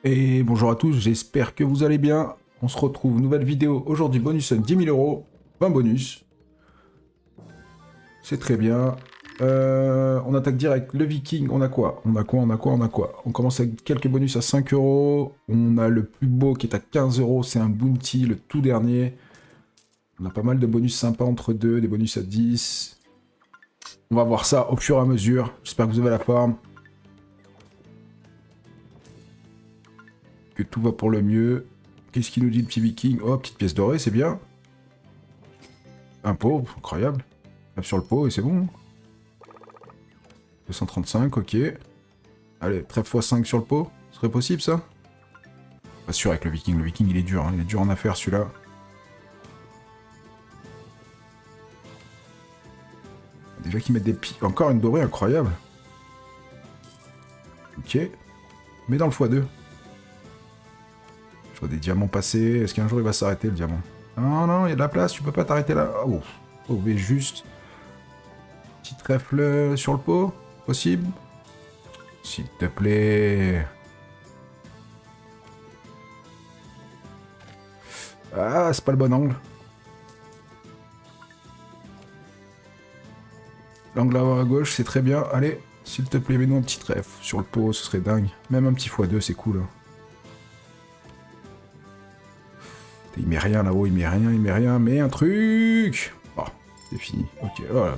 Et bonjour à tous, j'espère que vous allez bien. On se retrouve, nouvelle vidéo. Aujourd'hui, bonus 10 000 euros, 20 bonus. C'est très bien. On attaque direct. Le Viking, on a quoi? On commence avec quelques bonus à 5 euros. On a le plus beau qui est à 15 euros, c'est un bounty, le tout dernier. On a pas mal de bonus sympas entre deux, des bonus à 10. On va voir ça au fur et à mesure. J'espère que vous avez la forme. Que tout va pour le mieux. Qu'est-ce qu'il nous dit le petit Viking? Oh, petite pièce dorée, c'est bien. Un pot, incroyable. Tape sur le pot et c'est bon. 235, ok. Allez, trèfle x5 sur le pot. Ce serait possible ça? Pas sûr avec le Viking. Le Viking il est dur, hein. Il est dur en affaire celui-là. Déjà qu'ils mettent des pics. Encore une dorée incroyable. Ok. Mais dans le x2. Je vois des diamants passer. Est-ce qu'un jour il va s'arrêter le diamant? Non, non, il y a de la place, tu peux pas t'arrêter là. Oh, oh mais juste. Petit trèfle sur le pot. Possible? S'il te plaît. Ah, c'est pas le bon angle. L'angle à gauche, c'est très bien. Allez, s'il te plaît, mets-nous un petit trèfle sur le pot, ce serait dingue. Même un petit x2, c'est cool. Hein. Il met rien là-haut, il met rien, mais un truc. Oh, c'est fini. Ok, voilà.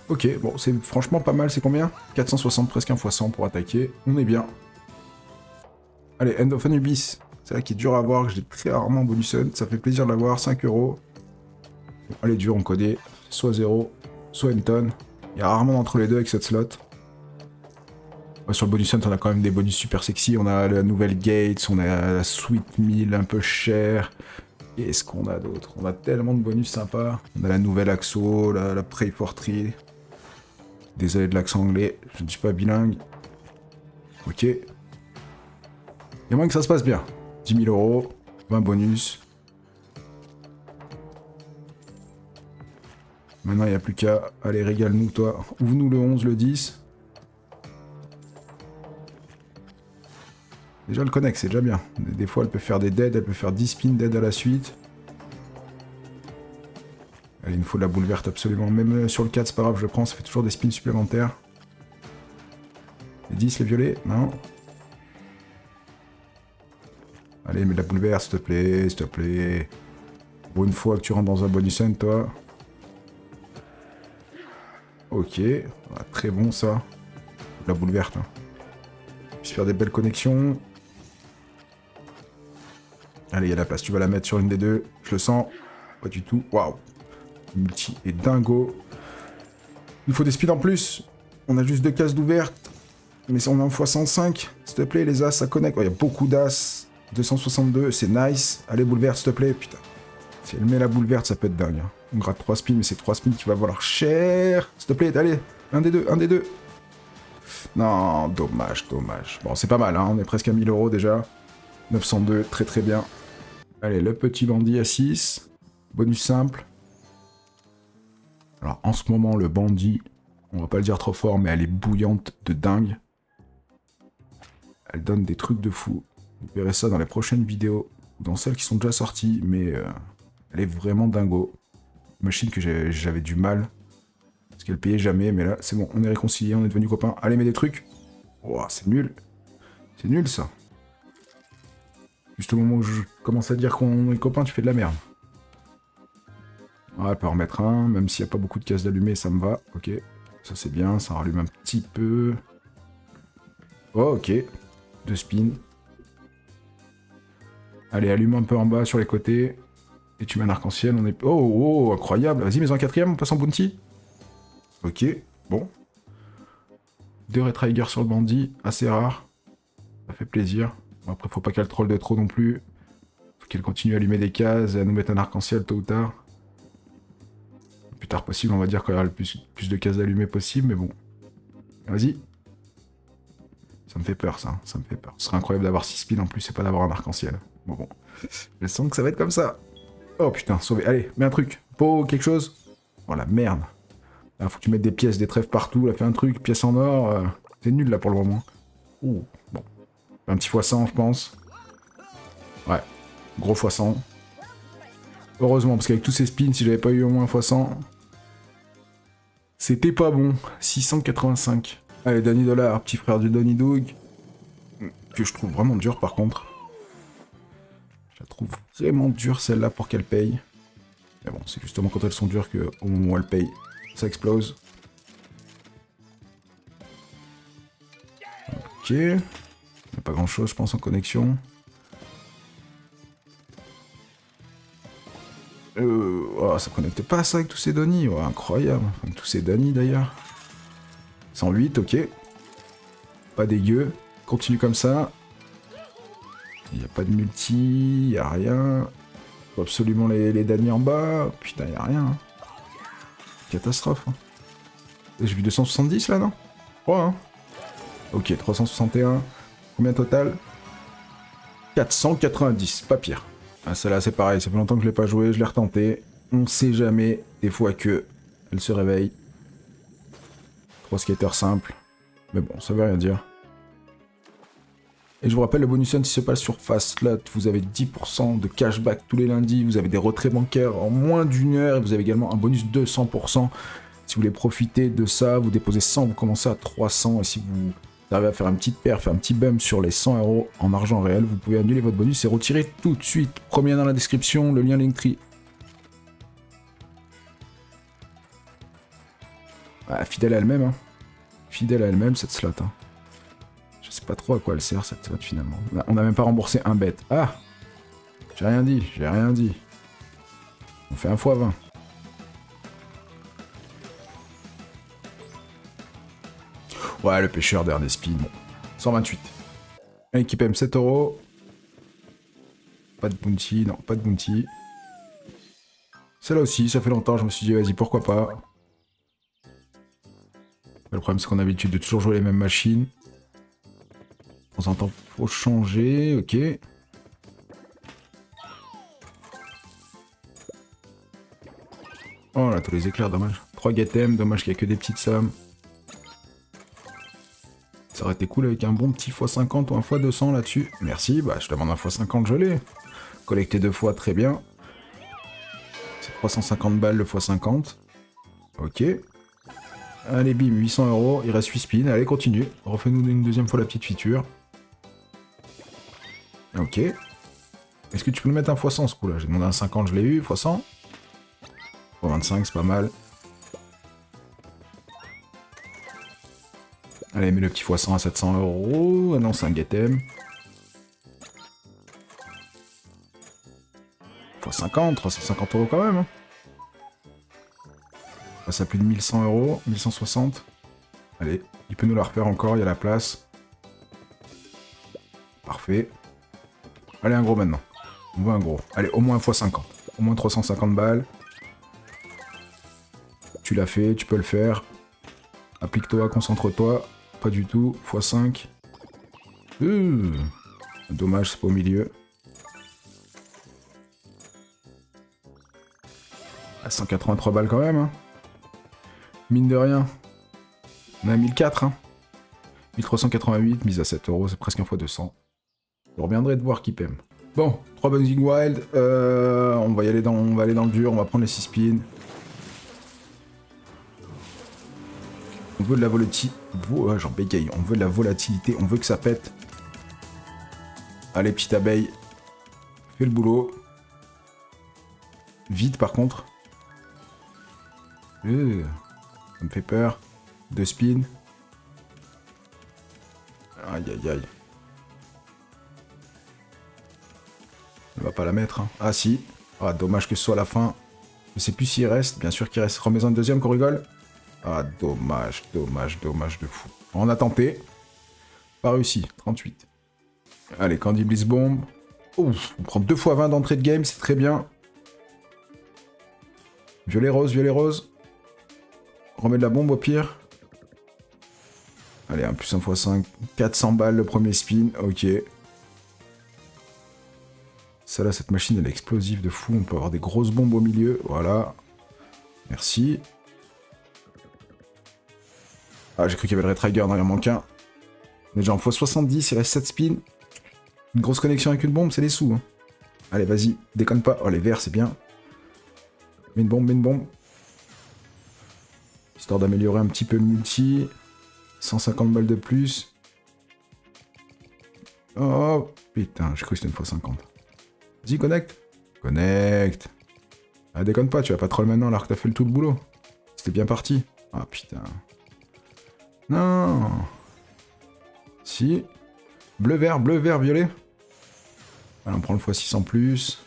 Ok, bon, c'est franchement pas mal, c'est combien? 460, presque un x100 pour attaquer. On est bien. Allez, End of Anubis. C'est là qui est dur à avoir, que j'ai très rarement en bonus hunt. Ça fait plaisir de l'avoir, 5 euros. Bon, allez, dur, on codait. Soit 0, soit une tonne. Il y a rarement entre les deux avec cette slot. Ouais, sur le bonus hunt, on a quand même des bonus super sexy. On a la nouvelle Gates, on a la Sweet Meal un peu chère. Qu'est-ce qu'on a d'autre? On a tellement de bonus sympas. On a la nouvelle Axo, la Pray for Tree. Désolé de l'accent anglais, je ne suis pas bilingue. Ok. Il y a moins que ça se passe bien. 10 000 euros, 20 bonus. Maintenant, il n'y a plus qu'à... Allez, régale-nous, toi. Ouvre-nous le 11, le 10. Déjà, le connect, c'est déjà bien. Des fois, elle peut faire des dead, elle peut faire 10 spins dead à la suite. Allez, il nous faut de la boule verte, absolument. Même sur le 4, c'est pas grave, je le prends, ça fait toujours des spins supplémentaires. Les 10, les violets? Non. Allez, mets de la boule verte, s'il te plaît, s'il te plaît. Pour une fois que tu rentres dans un bonus hunt, toi. Ok. Ah, très bon, ça. La boule verte. Hein. Je vais faire des belles connexions. Allez, il y a la place. Tu vas la mettre sur une des deux. Je le sens. Pas du tout. Waouh. Multi et dingo. Il faut des speeds en plus. On a juste deux cases d'ouvertes. Mais on est en x105. S'il te plaît, les as, ça connecte. Il y a beaucoup d'as. 262, c'est nice. Allez, boule verte, s'il te plaît. Putain. Si elle met la boule verte, ça peut être dingue. Hein. On gratte 3 spins, mais c'est 3 spins qui va valoir cher. S'il te plaît, allez. Un des deux, un des deux. Non, dommage, dommage. Bon, c'est pas mal, hein. On est presque à 1000 euros déjà. 902, très très bien. Allez, le petit bandit à 6. Bonus simple. Alors, en ce moment, le bandit, on va pas le dire trop fort, mais elle est bouillante de dingue. Elle donne des trucs de fou. Vous verrez ça dans les prochaines vidéos, dans celles qui sont déjà sorties, mais elle est vraiment dingo. Machine que j'avais du mal, parce qu'elle payait jamais, mais là, c'est bon, on est réconciliés, on est devenus copains. Allez, mets des trucs. Oh, c'est nul. C'est nul, ça. Juste au moment où je commence à dire qu'on est copains, tu fais de la merde. Ouais, elle peut en remettre un, même s'il n'y a pas beaucoup de cases d'allumer, ça me va. Ok, ça c'est bien, ça rallume un petit peu. Oh, ok. Deux spins. Allez, allume un peu en bas sur les côtés. Et tu mets un arc-en-ciel, on est... Oh, oh, incroyable. Vas-y, mets-en un quatrième, on passe en bounty. Ok, bon. Deux Red Trigger sur le bandit, assez rare. Ça fait plaisir. Bon, après, faut pas qu'elle troll de trop non plus. Faut qu'elle continue à allumer des cases et à nous mettre un arc-en-ciel tôt ou tard. Le plus tard possible, on va dire, qu'il y aura le plus de cases allumées possible, mais bon. Vas-y. Ça me fait peur, ça. Ça me fait peur. Ce serait incroyable d'avoir 6 spins en plus et pas d'avoir un arc-en-ciel. Bon. Je sens que ça va être comme ça. Oh putain, sauvé. Allez, mets un truc. Pot, quelque chose. Oh la merde. Là, faut que tu mettes des pièces, des trèfles partout. Là, fais un truc, pièce en or. C'est nul là pour le moment. Ouh, bon. Un petit x100, je pense. Ouais, gros x100. Heureusement, parce qu'avec tous ces spins, si j'avais pas eu au moins un x100, c'était pas bon. 685. Allez, Danny Dollar, petit frère du Donny Doug. Que je trouve vraiment dur par contre. Je la trouve vraiment dure celle-là pour qu'elle paye. Mais bon, c'est justement quand elles sont dures qu'au moment où elles payent, ça explose. Ok. Il n'y a pas grand chose, je pense, en connexion. Oh, ça connecte pas ça avec tous ces Donny. Oh, incroyable. Avec tous ces Danny d'ailleurs. 108, ok. Pas dégueu. Continue comme ça. Il n'y a pas de multi, il n'y a rien. Faut absolument les Danny en bas. Putain, il n'y a rien. Hein. Catastrophe. Hein. J'ai vu 270 là, non? 3, hein. Ok, 361. Combien total? 490, pas pire. Ah, celle-là, c'est pareil, ça fait longtemps que je l'ai pas joué, je l'ai retenté. On sait jamais, des fois que elle se réveille. 3 skaters simples. Mais bon, ça veut rien dire. Et je vous rappelle, le bonus on, si c'est pas sur Fastlot, vous avez 10% de cashback tous les lundis, vous avez des retraits bancaires en moins d'une heure, et vous avez également un bonus de 100%. Si vous voulez profiter de ça, vous déposez 100, vous commencez à 300, et si vous arrivez à faire une petite perf, un petit bump sur les 100 € en argent réel, vous pouvez annuler votre bonus et retirer tout de suite. Premier lien dans la description, le lien Linktree. Ah, fidèle à elle-même, hein. Fidèle à elle-même cette slot, hein. Je sais pas trop à quoi elle sert cette slot finalement. On n'a même pas remboursé un bet. Ah, j'ai rien dit, j'ai rien dit. On fait un x20. Ouais, le pêcheur d'air des spins, bon. 128. Équipe M, 7 €. Pas de bounty, non, pas de bounty. Celle-là aussi, ça fait longtemps, je me suis dit, vas-y, pourquoi pas. Le problème, c'est qu'on a l'habitude de toujours jouer les mêmes machines. De temps en temps, faut changer, ok. Oh là, tous les éclairs, dommage. 3 Gatem, dommage qu'il n'y a que des petites sommes. Ça aurait été cool avec un bon petit x50 ou un x200 là-dessus. Merci, bah je demande un x50, je l'ai. Collecté 2 fois, très bien. C'est 350 balles le x50. Ok. Allez, bim, 800 €, il reste 8 spins. Allez, continue. Refais-nous une deuxième fois la petite feature. Ok. Est-ce que tu peux nous mettre un x100 ce coup-là? J'ai demandé un 50, je l'ai eu, x100. x25, c'est pas mal. Allez, mets le petit x100 à 700 €. Ah non, c'est un Gatem. x50, 350 € quand même. Hein. On passe à plus de 1100 €, 1160. Allez, il peut nous la refaire encore, il y a la place. Parfait. Allez, un gros maintenant. On veut un gros. Allez, au moins un x50. Au moins 350 balles. Tu l'as fait, tu peux le faire. Applique-toi, concentre-toi. Pas du tout. x5. Dommage, c'est pas au milieu. À 183 balles quand même. Hein. Mine de rien. On a 1004. Hein. 1388, mise à 7 €, c'est presque un x200. Je reviendrai de voir qui pème. Bon, 3 Buzzing Wild. On va aller dans le dur, on va prendre les 6 spins. On veut de la volatilité. J'en bégaye. On veut de la volatilité. On veut que ça pète. Allez, petite abeille. Fais le boulot. Vite, par contre. Ça me fait peur. 2 spins. Aïe, aïe, aïe. On va pas la mettre. Hein. Ah, si. Ah, dommage que ce soit la fin. Je sais plus s'il reste. Bien sûr qu'il reste. Remets-en une deuxième qu'on rigole. Ah, dommage, dommage, dommage de fou. On a tenté. Pas réussi. 38. Allez, Candy Bliss Bomb. Ouf, on prend 2 x 20 d'entrée de game, c'est très bien. Violet rose, violet rose. Remets de la bombe au pire. Allez, un plus 1 x 5. 400 balles le premier spin. Ok. Ça là, cette machine, elle est explosive de fou. On peut avoir des grosses bombes au milieu. Voilà. Merci. Ah, j'ai cru qu'il y avait le Red Trigger, non, il en manque un. On est déjà en x70, il reste 7 spins. Une grosse connexion avec une bombe, c'est des sous. Hein. Allez, vas-y, déconne pas. Oh, les verts, c'est bien. Mets une bombe, mets une bombe. Histoire d'améliorer un petit peu le multi. 150 balles de plus. Oh, putain, j'ai cru que c'était une x50. Vas-y, connecte. Connecte. Ah, déconne pas, tu vas pas troll maintenant alors que t'as fait tout le boulot. C'était bien parti. Ah, putain. Non. Si. Bleu, vert, violet. Allez, on prend le x6 en plus.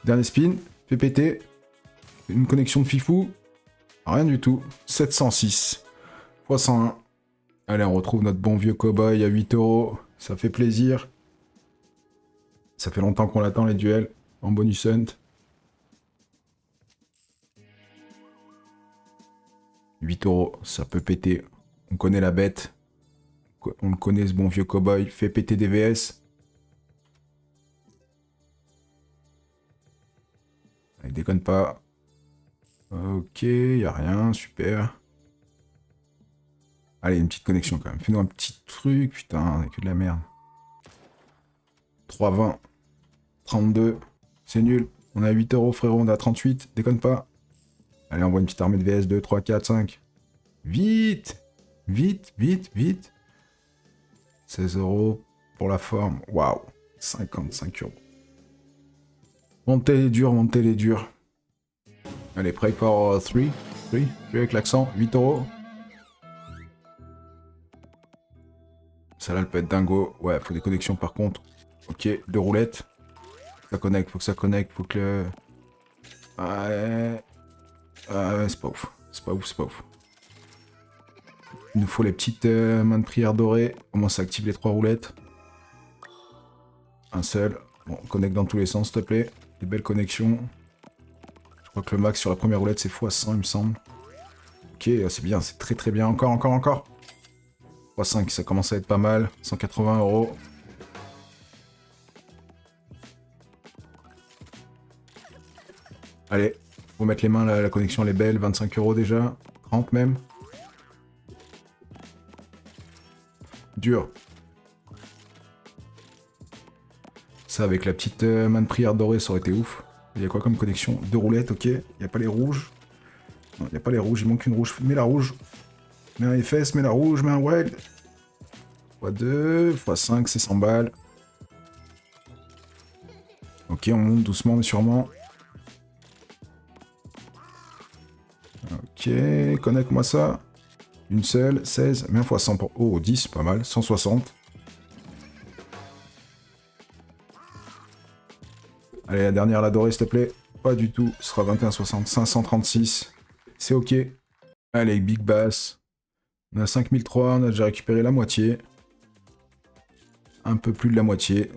Dernier spin. Fait péter. Une connexion de fifou. Rien du tout. 706. x 101. Allez, on retrouve notre bon vieux cowboy à 8 €. Ça fait plaisir. Ça fait longtemps qu'on l'attend, les duels. En bonus hunt. 8 €, ça peut péter. On connaît la bête. On le connaît, ce bon vieux cowboy. Fait péter des VS. Allez, déconne pas. Ok, y a rien, super. Allez, une petite connexion quand même. Fais-nous un petit truc, putain, que de la merde. 3,20. 32. C'est nul. On est à 8 € frérot, on est à 38. Déconne pas. Allez, on voit une petite armée de VS, 2, 3, 4, 5. Vite. Vite, vite, vite. 16 € pour la forme. Waouh. 55 €. Montez les durs, montez les durs. Allez, prêt pour 3. 3 avec l'accent. 8 €. Ça là, elle peut être dingo. Ouais, faut des connexions par contre. Ok, 2 roulettes. Ça connecte, faut que ça connecte, faut que le... Ouais... Ouais, c'est pas ouf. C'est pas ouf, c'est pas ouf. Il nous faut les petites mains de prière dorées. Au moins ça active les 3 roulettes. Un seul. Bon, connecte dans tous les sens, s'il te plaît. Des belles connexions. Je crois que le max sur la première roulette c'est x100 il me semble. Ok, c'est bien, c'est très très bien. Encore, encore, encore. x5, ça commence à être pas mal. 180 €. Allez, faut mettre les mains, la connexion elle est belle, 25 € déjà, 30 même. Dur. Ça avec la petite main de prière dorée, ça aurait été ouf. Il y a quoi comme connexion? 2 roulettes, ok. Il n'y a pas les rouges. Non, il n'y a pas les rouges, il manque une rouge. Mets la rouge. Mets un FS, mets la rouge, mets un wild. x2, x5, c'est 100 balles. Ok, on monte doucement mais sûrement. Ok, connecte-moi ça. Une seule, 16, mais un fois 100 pour... Oh, 10, pas mal, 160. Allez, la dernière, la dorée, s'il te plaît. Pas du tout, ce sera 21,60, 536. C'est ok. Allez, Big Bass. On a 5003, on a déjà récupéré la moitié. Un peu plus de la moitié.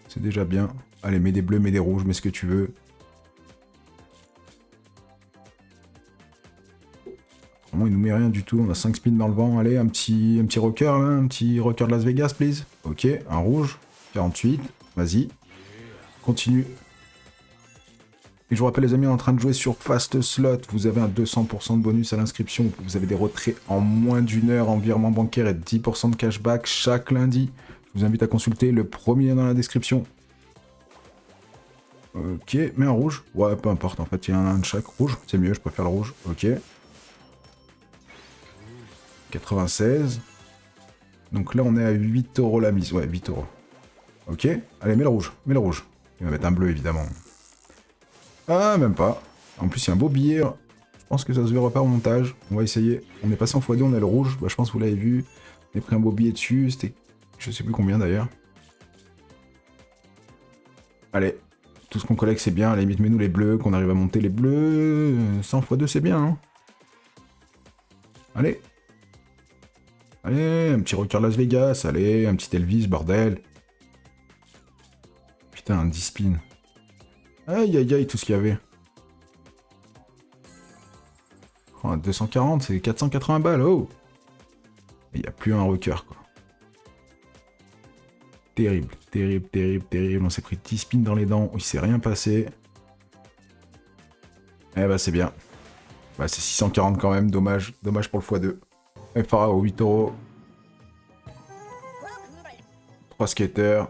C'est déjà bien. Allez, mets des bleus, mets des rouges, mets ce que tu veux. Vraiment, il nous met rien du tout. On a 5 spins dans le vent. Allez, un petit rocker, là. Un petit rocker de Las Vegas, please. Ok, un rouge. 48. Vas-y. Continue. Et je vous rappelle les amis, on est en train de jouer sur Fast Slot. Vous avez un 200% de bonus à l'inscription. Vous avez des retraits en moins d'1 heure en virement bancaire et 10% de cashback chaque lundi. Je vous invite à consulter le premier lien dans la description. Ok, mais un rouge. Ouais, peu importe, en fait, il y en a un de chaque. Rouge, c'est mieux, je préfère le rouge. Ok. 96. Donc là, on est à 8 € la mise. Ouais, 8 €. Ok. Allez, mets le rouge. Mets le rouge. Il va mettre un bleu, évidemment. Ah, même pas. En plus, il y a un beau billet. Je pense que ça se verra pas au montage. On va essayer. On est passé en x2, on a le rouge. Bah, je pense que vous l'avez vu. On a pris un beau billet dessus. C'était... Je sais plus combien, d'ailleurs. Allez. Tout ce qu'on collecte, c'est bien. À la limite, mets-nous les bleus. Qu'on arrive à monter les bleus. 100 x2, c'est bien, hein. Allez. Allez, un petit rocker Las Vegas. Allez, un petit Elvis, bordel. Putain, un 10 spin. Aïe, aïe, aïe, tout ce qu'il y avait. Oh, 240, c'est 480 balles, oh. Il n'y a plus un rocker, quoi. Terrible, terrible, terrible, terrible. On s'est pris 10 spins dans les dents, il s'est rien passé. Eh bah, c'est bien. Bah, c'est 640 quand même, dommage. Dommage pour le x2. FRA au 8 €. 3 skaters.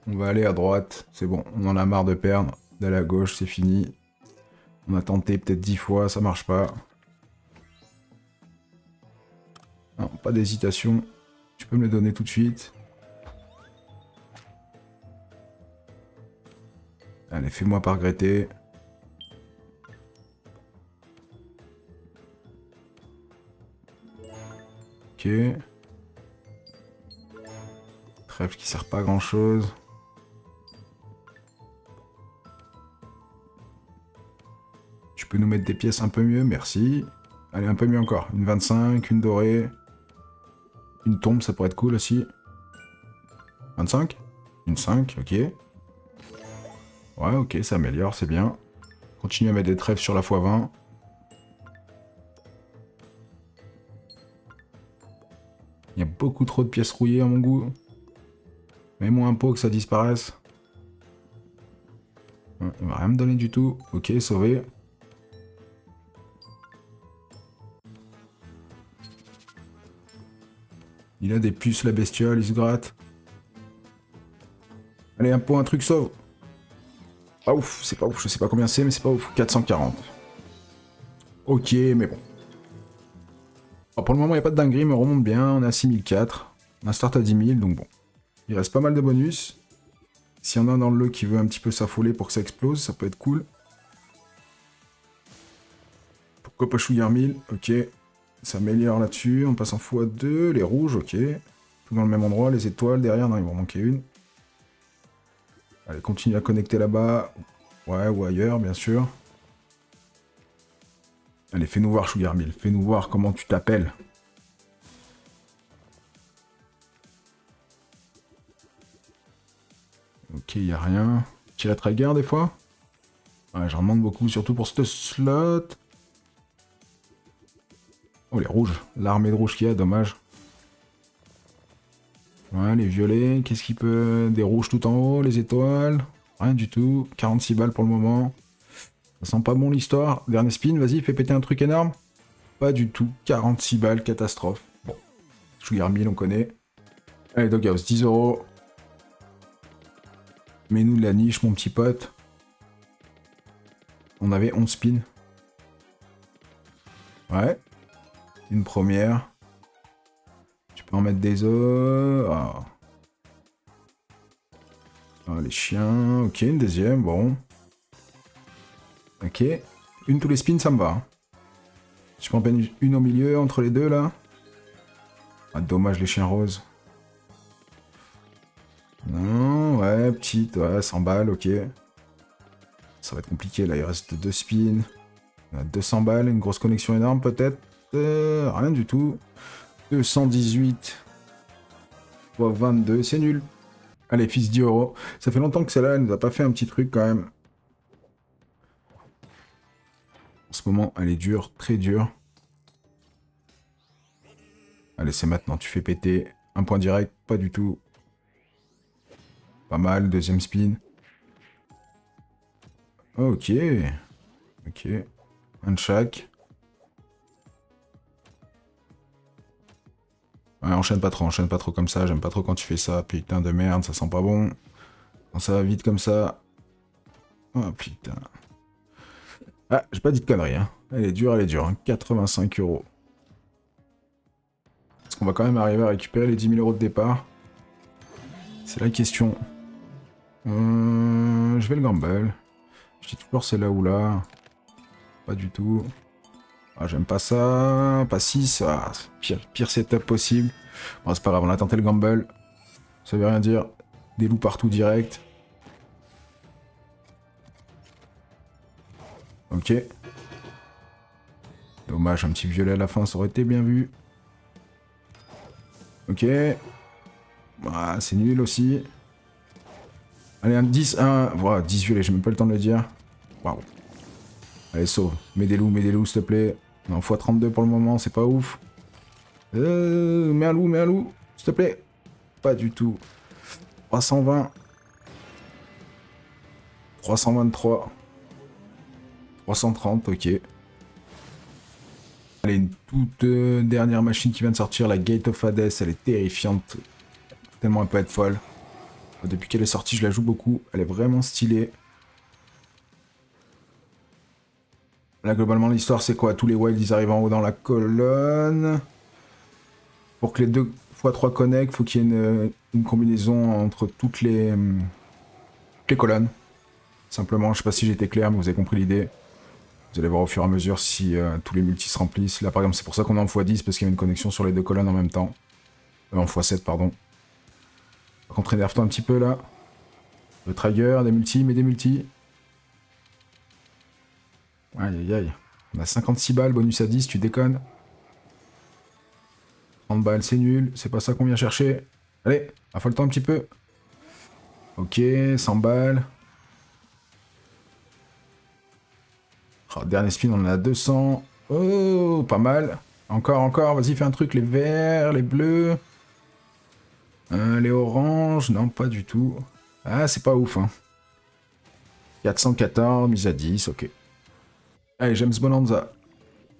On va aller à droite. C'est bon, on en a marre de perdre. D'aller à gauche, c'est fini. On a tenté peut-être 10 fois, ça marche pas. Non, pas d'hésitation. Tu peux me le donner tout de suite. Allez, fais-moi pas regretter. Ok. Trèfle qui sert pas à grand chose. Tu peux nous mettre des pièces un peu mieux, merci. Allez, un peu mieux encore. Une 25, une dorée. Une tombe, ça pourrait être cool aussi. 25 ? Une 5, ok. Ouais, ok, ça améliore, c'est bien. Continue à mettre des trèfles sur la x20. Il y a beaucoup trop de pièces rouillées à mon goût. Mets-moi un pot que ça disparaisse. Il va rien me donner du tout. Ok, sauvé. Il a des puces, la bestiole, il se gratte. Allez, un pot, un truc sauve. Pas ouf, c'est pas ouf, je sais pas combien c'est, mais c'est pas ouf. 440. Ok, mais bon. Alors pour le moment, il n'y a pas de dinguerie, mais on remonte bien. On est à 6004. On a start à 10 000, donc bon. Il reste pas mal de bonus. S'il y en a dans le lot qui veut un petit peu s'affoler pour que ça explose, ça peut être cool. Pourquoi pas Sugar 1000? Ok. Ça améliore là-dessus. On passe en x2. Les rouges, ok. Tout dans le même endroit. Les étoiles derrière, non, il va en manquer une. Allez, continue à connecter là-bas. Ouais, ou ailleurs, bien sûr. Allez, fais-nous voir, Sugar 1000. Fais-nous voir comment tu t'appelles. Ok, il a rien. Tire à Traeger des fois? Ouais, j'en demande beaucoup, surtout pour ce slot. Oh, les rouges. L'armée de rouge qu'il y a, dommage. Ouais, les violets. Qu'est-ce qu'il peut... Des rouges tout en haut, les étoiles. Rien du tout. 46 balles pour le moment. Ça sent pas bon l'histoire. Dernier spin, vas-y, fais péter un truc énorme. Pas du tout. 46 balles, catastrophe. Bon. Sugar 1000, on connaît. Allez, Doghouse, 10 €. Mets-nous de la niche, mon petit pote. On avait 11 spins. Ouais. Une première. Tu peux en mettre des os. Ah. Ah, les chiens. Ok, une deuxième, bon. Ok. Une tous les spins, ça me va. Hein. Je peux en mettre une au milieu, entre les deux, là. Ah, dommage, les chiens roses. Non, ouais, petite, ouais, 100 balles, ok. Ça va être compliqué, là, il reste 2 spins. On a 200 balles, une grosse connexion énorme, peut-être. Rien du tout. 218 fois 22, c'est nul. Allez, fils 10 €. Ça fait longtemps que celle-là, elle nous a pas fait un petit truc, quand même. En ce moment, elle est dure, très dure. Allez, c'est maintenant, tu fais péter. Un point direct, pas du tout. Pas mal, deuxième spin. Ok. Ok. Un de chaque. Ouais, enchaîne pas trop comme ça. J'aime pas trop quand tu fais ça. Putain de merde, ça sent pas bon. Quand ça va vite comme ça. Oh putain. Ah, j'ai pas dit de conneries, hein. Elle est dure, hein. 85 €. Est-ce qu'on va quand même arriver à récupérer les 10 000 € de départ? C'est la question. Je vais le gamble. Je dis toujours c'est là ou là. Pas du tout. Ah, j'aime pas ça. Pas 6. Ah, pire setup possible. Bon, c'est pas grave, on a tenté le gamble. Ça veut rien dire. Des loups partout direct. Ok. Dommage, un petit violet à la fin, ça aurait été bien vu. Ok. Ah, c'est nul aussi. Allez, un 10, un... Voilà, 10 violets, j'ai même pas le temps de le dire. Waouh. Allez, sauve. Mets des loups, s'il te plaît. Non, x32 pour le moment, c'est pas ouf. Mets un loup, s'il te plaît. Pas du tout. 320. 323. 330, ok. Allez, une toute dernière machine qui vient de sortir, la Gate of Hades, elle est terrifiante. Tellement elle peut être folle. Depuis qu'elle est sortie, je la joue beaucoup. Elle est vraiment stylée. Là, globalement, l'histoire, c'est quoi? Tous les wilds, ils arrivent en haut dans la colonne. Pour que les 2x3 connectent, faut qu'il y ait une combinaison entre toutes les colonnes. Simplement, je sais pas si j'ai été clair, mais vous avez compris l'idée. Vous allez voir au fur et à mesure si tous les multis se remplissent. Là, par exemple, c'est pour ça qu'on est en x10, parce qu'il y a une connexion sur les 2 colonnes en même temps. En x7, pardon. Par contre, énerve-toi un petit peu, là. Le trigger, des multis, mais des multis. Aïe, aïe, aïe. On a 56 balles, bonus à 10, tu déconnes. 30 balles, c'est nul. C'est pas ça qu'on vient chercher. Allez, affole-toi un petit peu. Ok, 100 balles. Oh, dernier spin, on en a 200. Oh, pas mal. Encore, encore. Vas-y, fais un truc. Les verts, les bleus. Les oranges. Non, pas du tout. Ah, c'est pas ouf, hein. 414, mise à 10, ok. Allez, James Bonanza.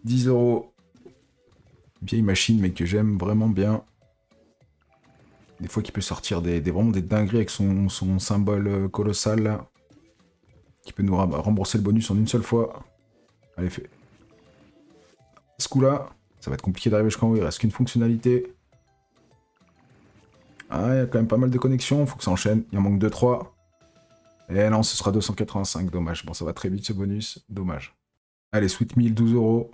10 €. Vieille machine, mais que j'aime vraiment bien. Des fois, qu'il peut sortir vraiment des dingueries avec son symbole colossal, là. Qui peut nous rembourser le bonus en une seule fois. Allez, fais. Ce coup-là, ça va être compliqué d'arriver jusqu'en haut, il reste qu'une fonctionnalité. Ah, il y a quand même pas mal de connexions, faut que ça enchaîne. Il en manque 2-3. Eh non, ce sera 285, dommage. Bon, ça va très vite ce bonus, dommage. Allez, Sweet 1000, 12 €.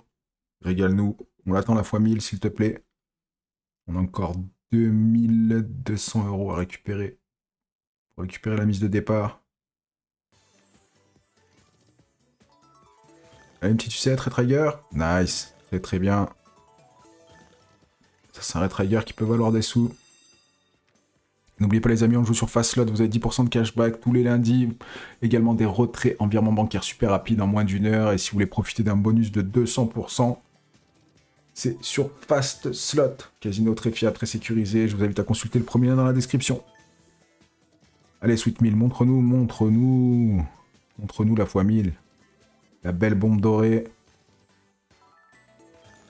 Régale-nous. On l'attend la fois 1000, s'il te plaît. On a encore 2200 € à récupérer. Pour récupérer la mise de départ. Allez, une petite sucette, Retrigger. Nice. C'est très bien. Ça, c'est un Retrigger qui peut valoir des sous. N'oubliez pas les amis, on joue sur Fastslot, vous avez 10% de cashback tous les lundis. Également des retraits en virement bancaire super rapide en moins d'une heure. Et si vous voulez profiter d'un bonus de 200%, c'est sur Fastslot. Casino très fiable, très sécurisé. Je vous invite à consulter le premier lien dans la description. Allez, Sweet 1000, montre-nous, montre-nous. Montre-nous la fois 1000. La belle bombe dorée.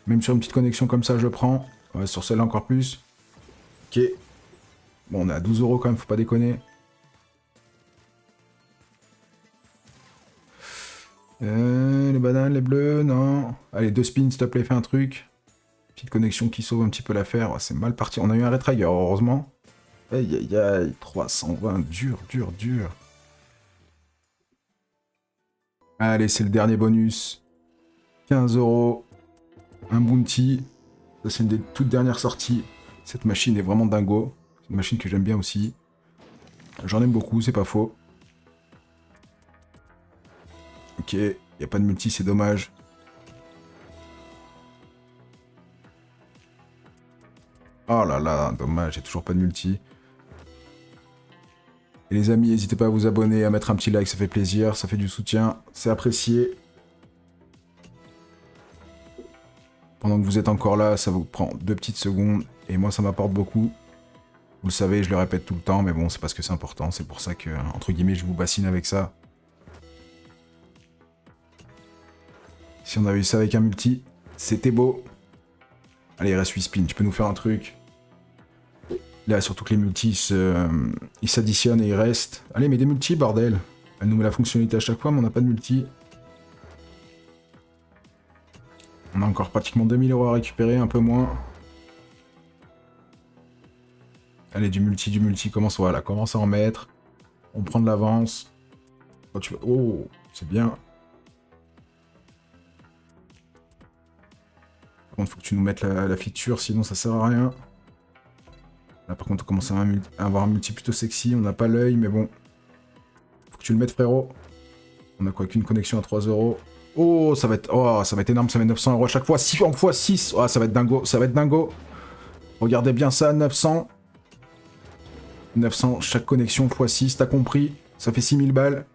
Même sur une petite connexion comme ça, je prends. Ouais, sur celle-là encore plus. Ok. Bon, on est à 12 € quand même, faut pas déconner. Les bananes, les bleus, non. Allez, 2 spins, s'il te plaît, fais un truc. Petite connexion qui sauve un petit peu l'affaire. Oh, c'est mal parti. On a eu un Retrigger, heureusement. Aïe, aïe, aïe. 320, dur, dur, dur. Allez, c'est le dernier bonus. 15 €. Un bounty. Ça, c'est une des toutes dernières sorties. Cette machine est vraiment dingo. C'est une machine que j'aime bien aussi. J'en aime beaucoup, c'est pas faux. Ok, il n'y a pas de multi, c'est dommage. Oh là là, dommage, il n'y a toujours pas de multi. Et les amis, n'hésitez pas à vous abonner, à mettre un petit like, ça fait plaisir, ça fait du soutien, c'est apprécié. Pendant que vous êtes encore là, ça vous prend 2 petites secondes, et moi ça m'apporte beaucoup. Vous le savez, je le répète tout le temps, mais bon, c'est parce que c'est important, c'est pour ça que, entre guillemets, je vous bassine avec ça. Si on avait eu ça avec un multi, c'était beau. Allez, il reste 8 spins, tu peux nous faire un truc. Là, surtout que les multis, ils s'additionnent et ils restent. Allez, mais des multis, bordel. Elle nous met la fonctionnalité à chaque fois, mais on n'a pas de multi. On a encore pratiquement 2000 € à récupérer, un peu moins. Allez, du multi, commence, voilà, commence à en mettre. On prend de l'avance. Oh, c'est bien. Par contre, faut que tu nous mettes la feature, sinon ça sert à rien. Là, par contre, on commence à avoir un multi plutôt sexy. On n'a pas l'œil, mais bon. Faut que tu le mettes, frérot. On a quoi qu'une connexion à 3 €. Oh, ça va être énorme. Ça va être 900 € à chaque fois. 6 en fois 6. Oh, ça va être dingo. Ça va être dingo. Regardez bien ça, 900. 900, chaque connexion x 6, t'as compris. Ça fait 6000 balles.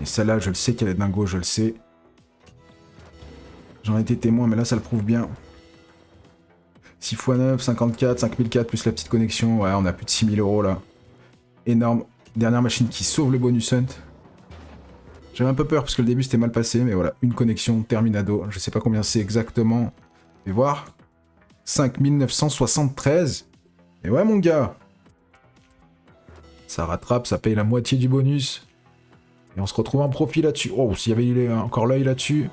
Et celle-là, je le sais qu'elle est dingo, je le sais. J'en ai été témoin, mais là, ça le prouve bien. 6 x 9, 54, 5004, plus la petite connexion. Ouais, on a plus de 6000 € là. Énorme. Dernière machine qui sauve le bonus hunt. J'avais un peu peur parce que le début c'était mal passé, mais voilà, une connexion terminado. Je sais pas combien c'est exactement. Je vais voir. 5973. Et ouais, mon gars. Ça rattrape, ça paye la moitié du bonus. Et on se retrouve en profit là-dessus. Oh, s'il y avait encore l'œil là-dessus.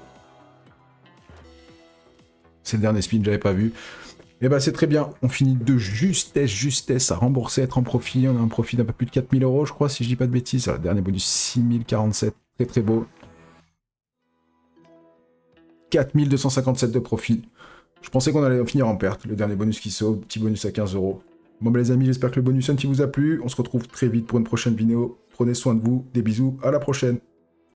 C'est le dernier spin, j'avais pas vu. Et bah c'est très bien, on finit de justesse à rembourser, être en profit. On a un profit d'un peu plus de 4000 euros, je crois, si je dis pas de bêtises. Le dernier bonus 6047, très très beau. 4257 de profit. Je pensais qu'on allait finir en perte. Le dernier bonus qui sauve, petit bonus à 15 euros. Bon bah les amis, j'espère que le bonus Hunt vous a plu. On se retrouve très vite pour une prochaine vidéo. Prenez soin de vous, des bisous, à la prochaine.